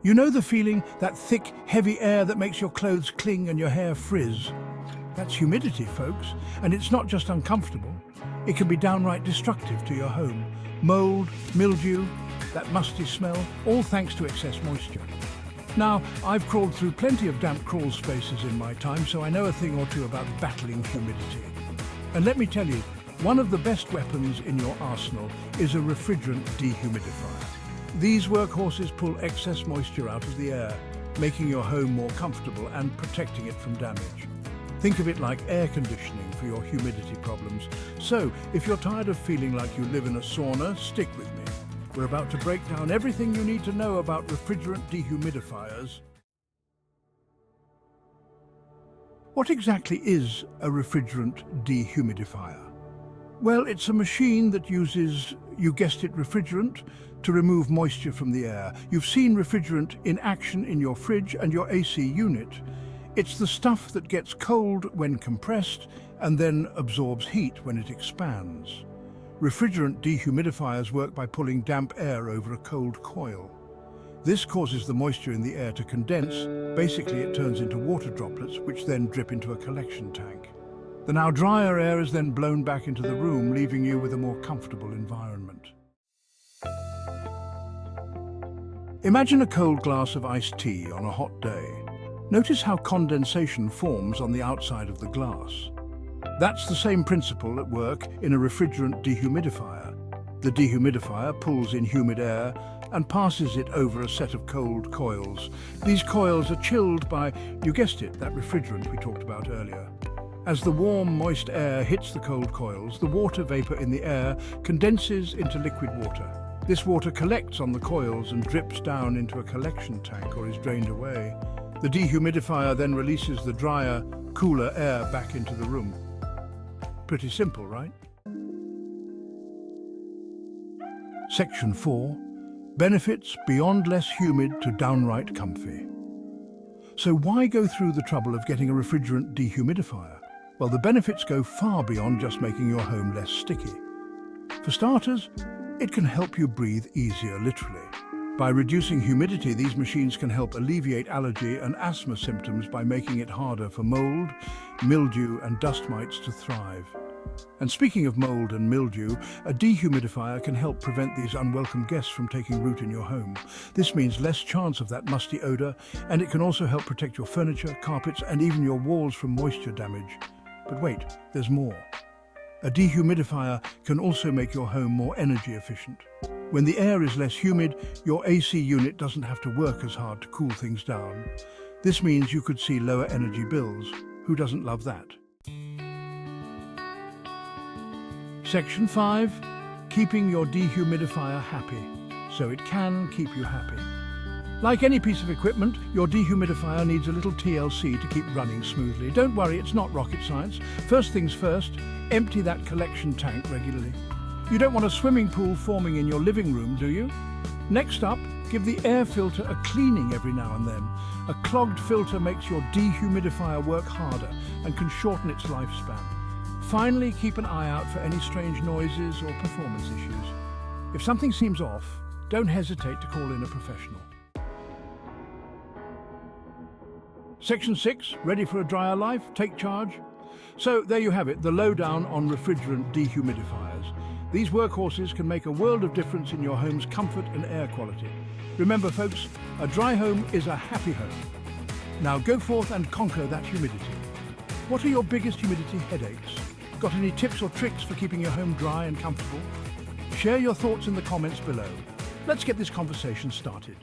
You know the feeling, that thick, heavy air that makes your clothes cling and your hair frizz? That's humidity, folks, and it's not just uncomfortable. It can be downright destructive to your home. Mold, mildew, that musty smell, all thanks to excess moisture. Now, I've crawled through plenty of damp crawl spaces in my time, so I know a thing or two about battling humidity. And let me tell you, one of the best weapons in your arsenal is a refrigerant dehumidifier. These workhorses pull excess moisture out of the air, making your home more comfortable and protecting it from damage. Think of it like air conditioning for your humidity problems. So, if you're tired of feeling like you live in a sauna, stick with me. We're about to break down everything you need to know about refrigerant dehumidifiers. What exactly is a refrigerant dehumidifier? Well, it's a machine that uses, you guessed it, refrigerant to remove moisture from the air. You've seen refrigerant in action in your fridge and your AC unit. It's the stuff that gets cold when compressed and then absorbs heat when it expands. Refrigerant dehumidifiers work by pulling damp air over a cold coil. This causes the moisture in the air to condense. Basically, it turns into water droplets, which then drip into a collection tank. The now drier air is then blown back into the room, leaving you with a more comfortable environment. Imagine a cold glass of iced tea on a hot day. Notice how condensation forms on the outside of the glass. That's the same principle at work in a refrigerant dehumidifier. The dehumidifier pulls in humid air and passes it over a set of cold coils. These coils are chilled by, you guessed it, that refrigerant we talked about earlier. As the warm, moist air hits the cold coils, the water vapor in the air condenses into liquid water. This water collects on the coils and drips down into a collection tank or is drained away. The dehumidifier then releases the drier, cooler air back into the room. Pretty simple, right? Section 4. Benefits beyond less humid to downright comfy. So why go through the trouble of getting a refrigerant dehumidifier? Well, the benefits go far beyond just making your home less sticky. For starters, it can help you breathe easier, literally. By reducing humidity, these machines can help alleviate allergy and asthma symptoms by making it harder for mold, mildew and dust mites to thrive. And speaking of mold and mildew, a dehumidifier can help prevent these unwelcome guests from taking root in your home. This means less chance of that musty odor, and it can also help protect your furniture, carpets and even your walls from moisture damage. But wait, there's more. A dehumidifier can also make your home more energy efficient. When the air is less humid, your AC unit doesn't have to work as hard to cool things down. This means you could see lower energy bills. Who doesn't love that? Section 5. Keeping your dehumidifier happy, so it can keep you happy. Like any piece of equipment, your dehumidifier needs a little TLC to keep running smoothly. Don't worry, it's not rocket science. First things first, empty that collection tank regularly. You don't want a swimming pool forming in your living room, do you? Next up, give the air filter a cleaning every now and then. A clogged filter makes your dehumidifier work harder and can shorten its lifespan. Finally, keep an eye out for any strange noises or performance issues. If something seems off, don't hesitate to call in a professional. Section 6, ready for a drier life? Take charge. So there you have it, the lowdown on refrigerant dehumidifiers. These workhorses can make a world of difference in your home's comfort and air quality. Remember folks, a dry home is a happy home. Now go forth and conquer that humidity. What are your biggest humidity headaches? Got any tips or tricks for keeping your home dry and comfortable? Share your thoughts in the comments below. Let's get this conversation started.